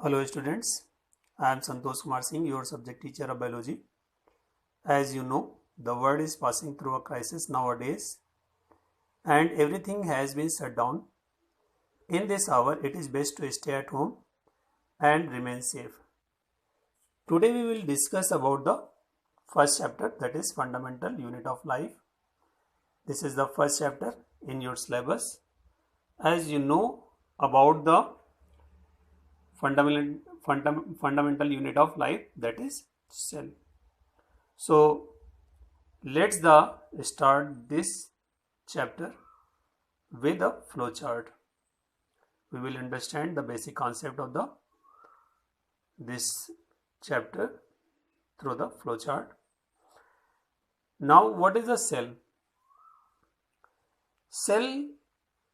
Hello students, I am Santosh Kumar Singh, your subject teacher of biology. As you know, the world is passing through a crisis nowadays and everything has been shut down. In this hour, it is best to stay at home and remain safe. Today we will discuss about the first chapter, that is fundamental unit of life. This is the first chapter in your syllabus. As you know about the fundamental unit of life, that is cell. So let's start this chapter with a flow chart. We will understand the basic concept of this chapter through the flow chart. Now, what is a cell? Cell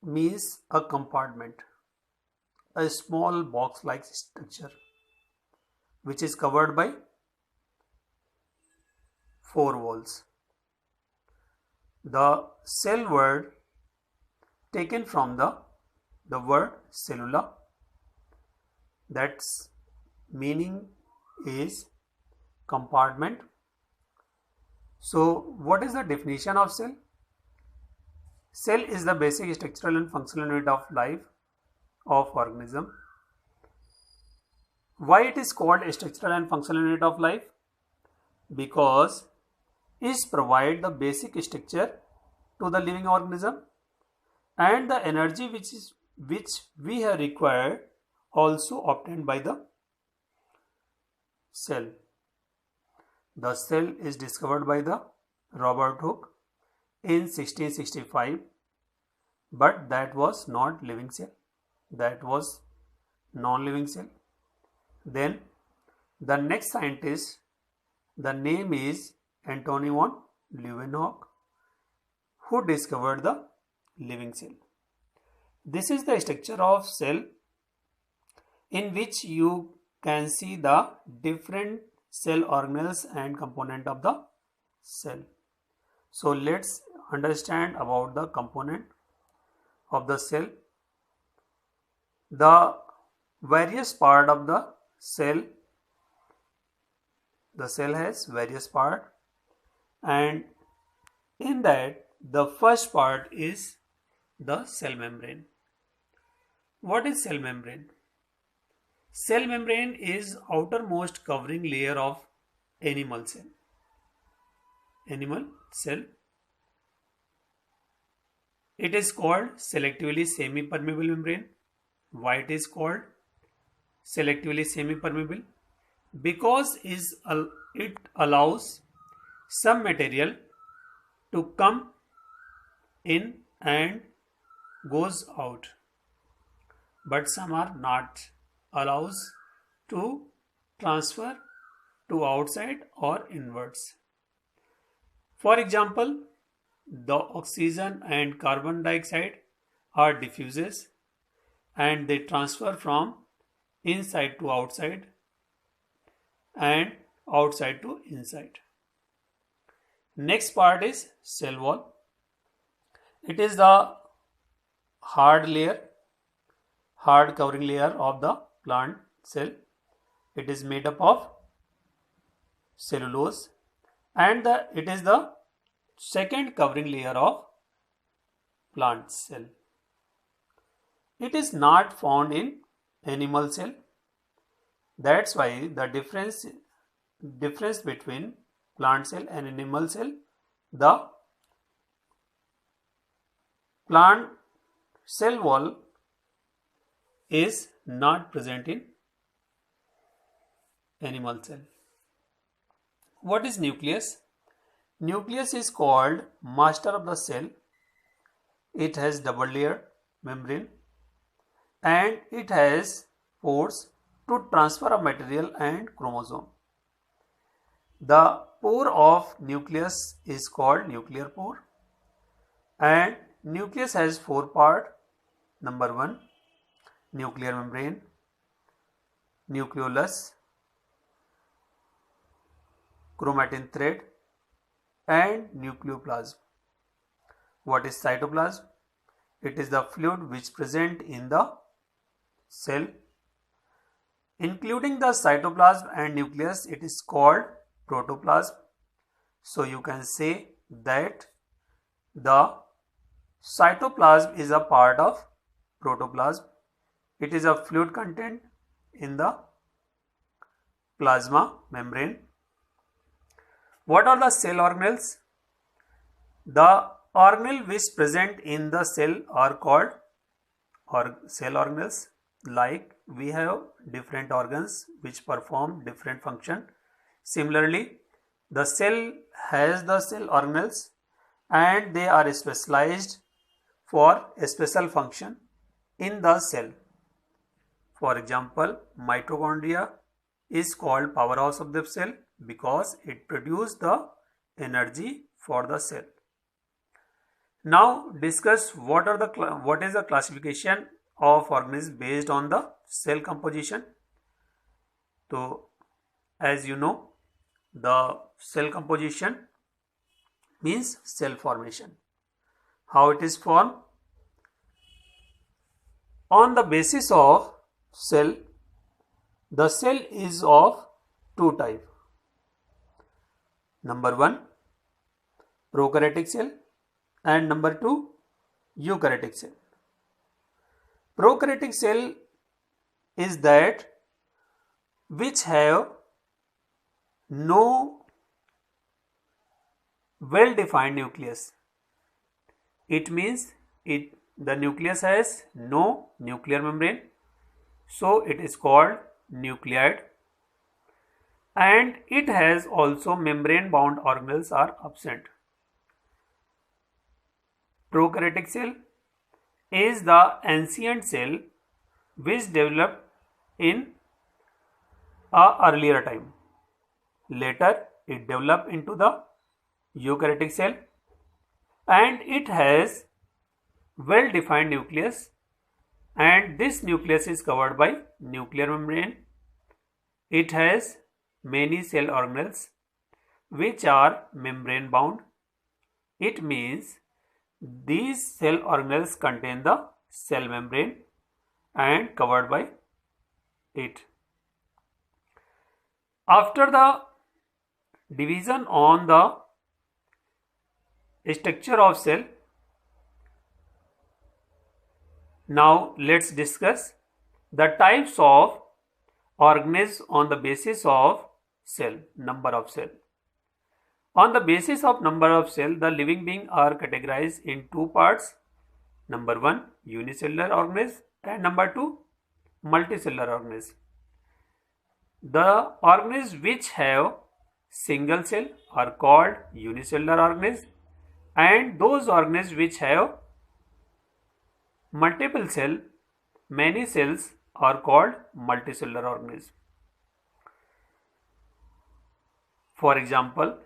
means a compartment, a small box-like structure which is covered by four walls. The cell word taken from the word cellula, that's meaning is compartment. So what is the definition of cell? Cell is the basic structural and functional unit of life of organism. Why it is called a structural and functional unit of life? Because it provides the basic structure to the living organism and the energy which we have required also obtained by the cell. The cell is discovered by the Robert Hooke in 1665, but that was not living cell, that was non-living cell. Then the next scientist, the name is Antony von Leeuwenhoek, who discovered the living cell. This is the structure of cell in which you can see the different cell organelles and component of the cell. So let's understand about the component of the cell. The various part of the cell has various part, and in that the first part is the cell membrane. What is cell membrane? Cell membrane is outermost covering layer of animal cell. It is called selectively semi-permeable membrane. Why it is called selectively semi-permeable? Because it allows some material to come in and goes out, but some are not allows to transfer to outside or inwards. For example, the oxygen and carbon dioxide are diffuses and they transfer from inside to outside and outside to inside. Next part is cell wall. It is the hard covering layer of the plant cell. It is made up of cellulose and it is the second covering layer of plant cell. It is not found in animal cell. That's why the difference between plant cell and animal cell, the plant cell wall is not present in animal cell. What is nucleus? Nucleus is called master of the cell. It has double layer membrane and it has pores to transfer of material and chromosome. The pore of nucleus is called nuclear pore, and nucleus has four parts. Number 1, nuclear membrane, nucleolus, chromatin thread, and nucleoplasm. What is cytoplasm? It is the fluid which present in the cell Including the cytoplasm and nucleus, it is called protoplasm. So you can say that the cytoplasm is a part of protoplasm. It is a fluid content in the plasma membrane. What are the cell organelles? The organelle which present in the cell are called cell organelles. Like we have different organs which perform different function. Similarly, the cell has the cell organelles and they are specialized for a special function in the cell. For example, mitochondria is called powerhouse of the cell because it produces the energy for the cell. Now discuss what is the classification of organisms based on the cell composition. So as you know, the cell composition means cell formation. How it is formed? On the basis of cell, the cell is of two types. Number 1, prokaryotic cell, and number 2, eukaryotic cell. Prokaryotic cell is that which have no well-defined nucleus. It means the nucleus has no nuclear membrane, so it is called nucleate, and it has also membrane bound organelles are absent. Prokaryotic cell is the ancient cell which developed in a earlier time. Later it developed into the eukaryotic cell and it has well defined nucleus, and this nucleus is covered by nuclear membrane. It has many cell organelles which are membrane bound. It means these cell organelles contain the cell membrane and covered by it. After the division on the structure of cell, now let's discuss the types of organisms on the basis of cell, number of cell. On the basis of number of cell, the living beings are categorized in two parts. Number 1, unicellular organisms, and number 2, multicellular organisms. The organisms which have single cell are called unicellular organisms, and those organisms which have multiple cell, many cells, are called multicellular organisms. For example,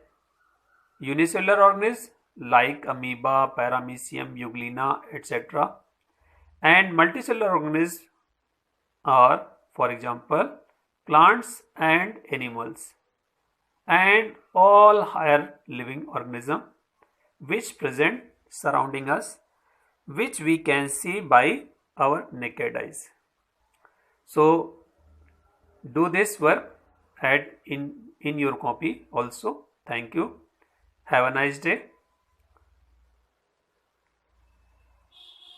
unicellular organisms like amoeba, paramecium, euglena, etc. and multicellular organisms are, for example, plants and animals and all higher living organisms which present surrounding us, which we can see by our naked eyes. So do this work, add in your copy also. Thank you. Have a nice day.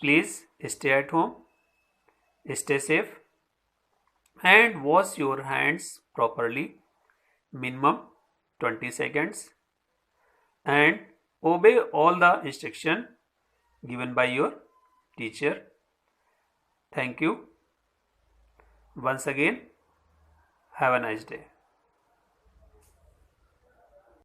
Please stay at home, stay safe, and wash your hands properly, minimum 20 seconds, and obey all the instruction given by your teacher. Thank you. Once again, have a nice day.